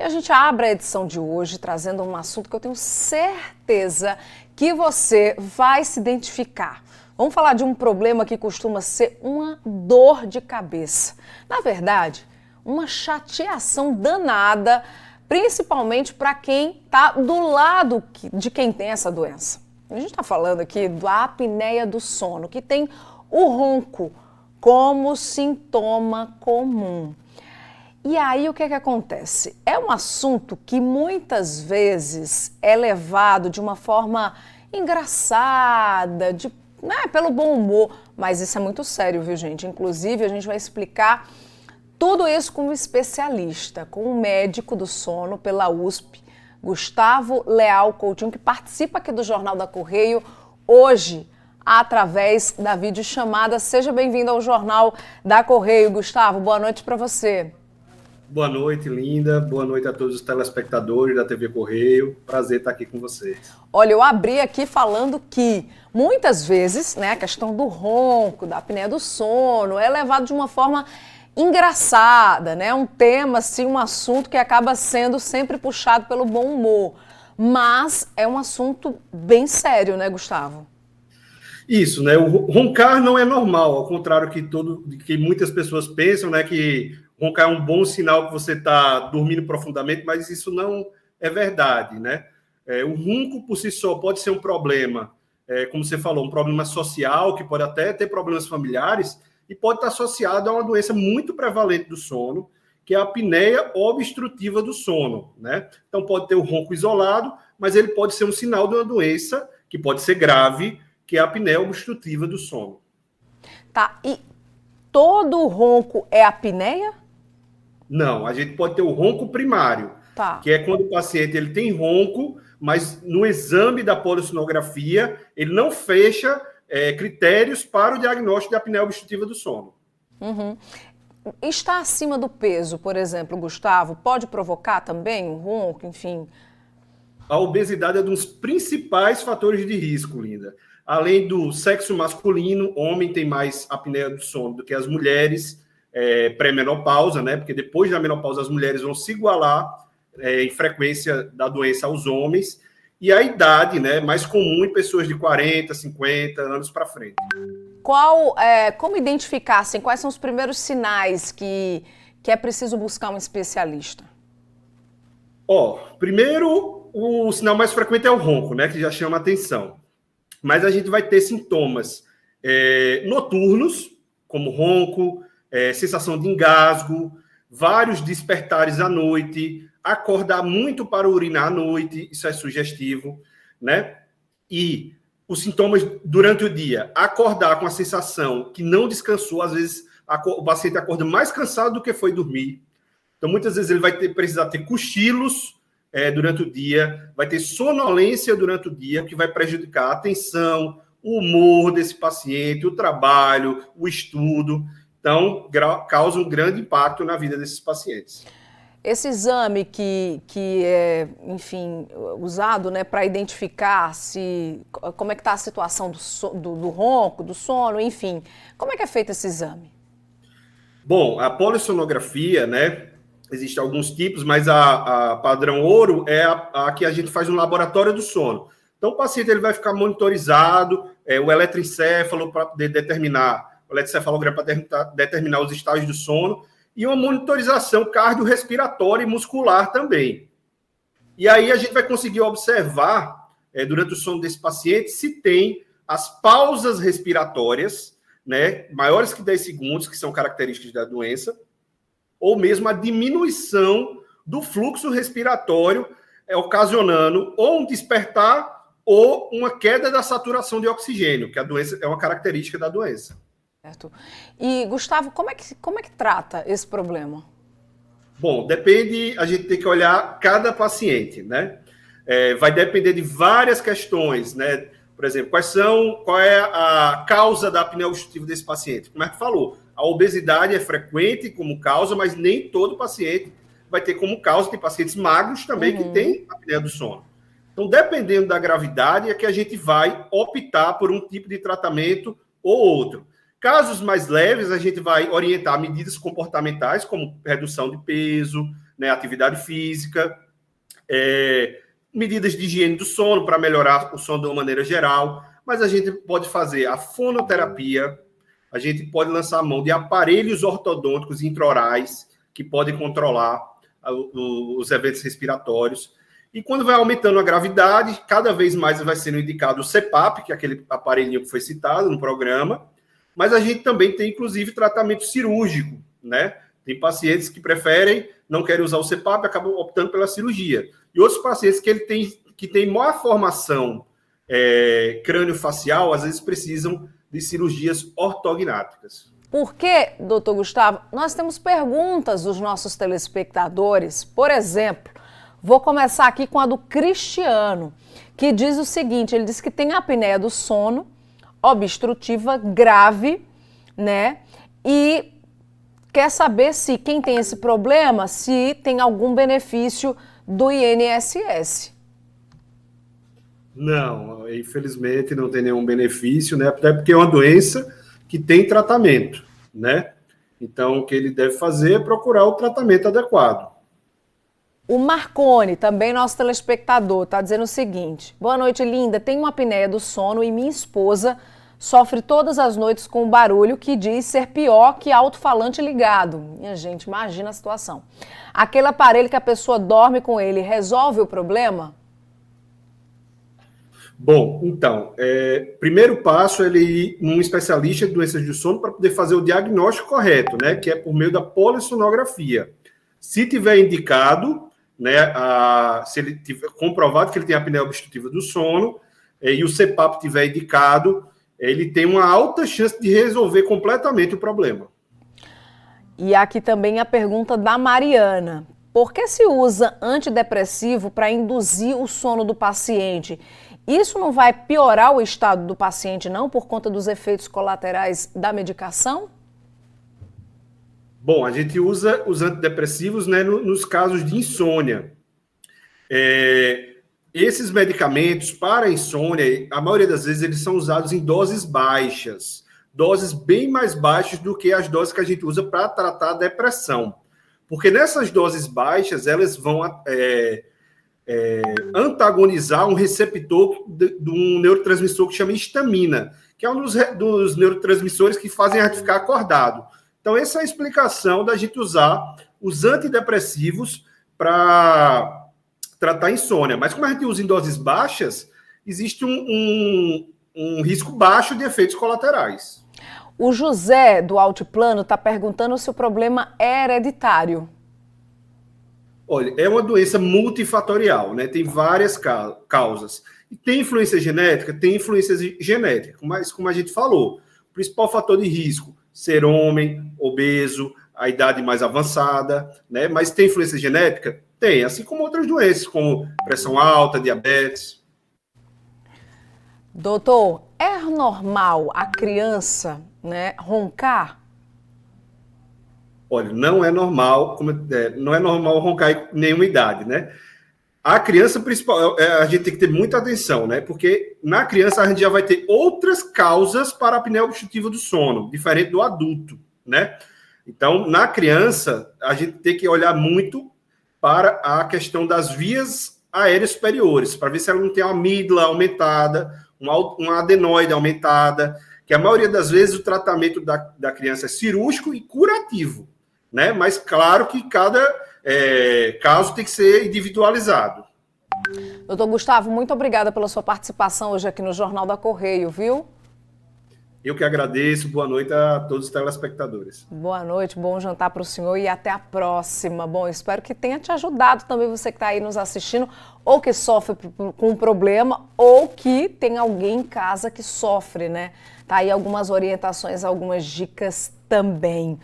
E a gente abre a edição de hoje trazendo um assunto que eu tenho certeza que você vai se identificar. Vamos falar de um problema que costuma ser uma dor de cabeça. Na verdade, uma chateação danada, principalmente para quem está do lado de quem tem essa doença. A gente está falando aqui da apneia do sono, que tem o ronco como sintoma comum. E aí o que acontece? É um assunto que muitas vezes é levado de uma forma engraçada, pelo bom humor, mas isso é muito sério, viu, gente? Inclusive, a gente vai explicar tudo isso com um especialista, com um médico do sono pela USP, Gustavo Leal Coutinho, que participa aqui do Jornal da Correio hoje, através da videochamada. Seja bem-vindo ao Jornal da Correio, Gustavo. Boa noite para você. Boa noite, Linda. Boa noite a todos os telespectadores da TV Correio. Prazer estar aqui com vocês. Olha, eu abri aqui falando que muitas vezes, a questão do ronco, da apneia do sono, é levado de uma forma engraçada, um tema, assim, um assunto que acaba sendo sempre puxado pelo bom humor. Mas é um assunto bem sério, né, Gustavo? Isso, O roncar não é normal, ao contrário que muitas pessoas pensam, que roncar é um bom sinal que você está dormindo profundamente, mas isso não é verdade, O ronco por si só pode ser um problema, como você falou, um problema social, que pode até ter problemas familiares, e pode estar associado a uma doença muito prevalente do sono, que é a apneia obstrutiva do sono, Então pode ter o ronco isolado, mas ele pode ser um sinal de uma doença que pode ser grave, que é a apneia obstrutiva do sono. Tá, e todo ronco é apneia? Não, a gente pode ter o ronco primário, que é quando o paciente ele tem ronco, mas no exame da polissonografia ele não fecha critérios para o diagnóstico de apneia obstrutiva do sono. Uhum. Está acima do peso, por exemplo, Gustavo, pode provocar também um ronco, enfim? A obesidade é um dos principais fatores de risco, Linda. Além do sexo masculino, homem tem mais apneia do sono do que as mulheres, pré-menopausa, Porque depois da menopausa as mulheres vão se igualar em frequência da doença aos homens. E a idade, mais comum em pessoas de 40, 50 anos para frente. Como identificar, assim, quais são os primeiros sinais que é preciso buscar um especialista? Primeiro, o sinal mais frequente é o ronco, que já chama atenção. Mas a gente vai ter sintomas noturnos, como ronco, sensação de engasgo, vários despertares à noite, acordar muito para urinar à noite, isso é sugestivo, E os sintomas durante o dia, acordar com a sensação que não descansou, às vezes o paciente acorda mais cansado do que foi dormir. Então, muitas vezes ele vai precisar ter cochilos durante o dia, vai ter sonolência durante o dia, que vai prejudicar a atenção, o humor desse paciente, o trabalho, o estudo. Então, causa um grande impacto na vida desses pacientes. Esse exame que é, enfim, usado para identificar como é que está a situação do ronco, do sono, enfim, como é que é feito esse exame? Bom, a polissonografia, existem alguns tipos, mas a padrão ouro é a que a gente faz no laboratório do sono. Então, o paciente ele vai ficar monitorizado, o eletroencefalo para determinar, o eletroencefalograma para determinar os estágios do sono, e uma monitorização cardiorrespiratória e muscular também. E aí a gente vai conseguir observar, durante o sono desse paciente, se tem as pausas respiratórias, maiores que 10 segundos, que são características da doença, ou mesmo a diminuição do fluxo respiratório, ocasionando ou um despertar ou uma queda da saturação de oxigênio, que a doença é uma característica da doença. Certo. E, Gustavo, como é que trata esse problema? Bom, depende, a gente tem que olhar cada paciente, vai depender de várias questões, Por exemplo, qual é a causa da apneia obstrutiva desse paciente? Como é que falou? A obesidade é frequente como causa, mas nem todo paciente vai ter como causa. Tem pacientes magros também que têm apneia do sono. Então, dependendo da gravidade, é que a gente vai optar por um tipo de tratamento ou outro. Casos mais leves, a gente vai orientar medidas comportamentais, como redução de peso, né, atividade física, medidas de higiene do sono para melhorar o sono de uma maneira geral, mas a gente pode fazer a fonoterapia, a gente pode lançar a mão de aparelhos ortodônticos intraorais que podem controlar os eventos respiratórios. E quando vai aumentando a gravidade, cada vez mais vai sendo indicado o CPAP, que é aquele aparelhinho que foi citado no programa, mas a gente também tem, inclusive, tratamento cirúrgico, né? Tem pacientes que preferem, não querem usar o CPAP, acabam optando pela cirurgia. E outros pacientes que têm maior formação crânio-facial, às vezes precisam de cirurgias ortognáticas. Por quê, doutor Gustavo? Nós temos perguntas dos nossos telespectadores. Por exemplo, vou começar aqui com a do Cristiano, que diz o seguinte, ele diz que tem apneia do sono, obstrutiva grave, né? E quer saber se quem tem esse problema, se tem algum benefício do INSS. Não, infelizmente não tem nenhum benefício, né? Até porque é uma doença que tem tratamento, né? Então, o que ele deve fazer é procurar o tratamento adequado. O Marcone, também nosso telespectador, está dizendo o seguinte: boa noite, linda. Tenho uma apneia do sono e minha esposa sofre todas as noites com um barulho que diz ser pior que alto-falante ligado. Minha gente, imagina a situação. Aquele aparelho que a pessoa dorme com ele resolve o problema? Bom, então, primeiro passo é ele ir num especialista de doenças do sono para poder fazer o diagnóstico correto, né? Que é por meio da polissonografia. Se tiver indicado, né, se ele tiver comprovado que ele tem apneia obstrutiva do sono e o CPAP tiver indicado, ele tem uma alta chance de resolver completamente o problema. E aqui também a pergunta da Mariana. Por que se usa antidepressivo para induzir o sono do paciente? Isso não vai piorar o estado do paciente, não, por conta dos efeitos colaterais da medicação? Bom, a gente usa os antidepressivos, né, nos casos de insônia. Esses medicamentos para insônia, a maioria das vezes, eles são usados em doses baixas, doses bem mais baixas do que as doses que a gente usa para tratar a depressão. Porque nessas doses baixas, elas vão antagonizar um receptor de um neurotransmissor que chama histamina, que é um dos neurotransmissores que fazem a gente ficar acordado. Então, essa é a explicação da gente usar os antidepressivos para tratar a insônia. Mas como a gente usa em doses baixas, existe um risco baixo de efeitos colaterais. O José, do Altiplano, está perguntando se o problema é hereditário. Olha, é uma doença multifatorial, né? Tem várias causas. E tem influência genética? Tem influência genética, mas como a gente falou, o principal fator de risco, ser homem, obeso, a idade mais avançada, né? Mas tem influência genética? Tem, assim como outras doenças, como pressão alta, diabetes. Doutor, é normal a criança, né, roncar? Olha, não é normal, não é normal roncar em nenhuma idade, né? A criança principal, a gente tem que ter muita atenção, né? Porque na criança a gente já vai ter outras causas para a apneia obstrutiva do sono, diferente do adulto, né? Então, na criança, a gente tem que olhar muito para a questão das vias aéreas superiores, para ver se ela não tem uma amígdala aumentada, uma adenoide aumentada, que a maioria das vezes o tratamento da criança é cirúrgico e curativo, né? Mas claro que cada caso tem que ser individualizado. Doutor Gustavo, muito obrigada pela sua participação hoje aqui no Jornal da Correio, viu? Eu que agradeço, boa noite a todos os telespectadores. Boa noite, bom jantar para o senhor e até a próxima. Bom, espero que tenha te ajudado também você que está aí nos assistindo, ou que sofre com um problema, ou que tem alguém em casa que sofre, né? Tá aí algumas orientações, algumas dicas também.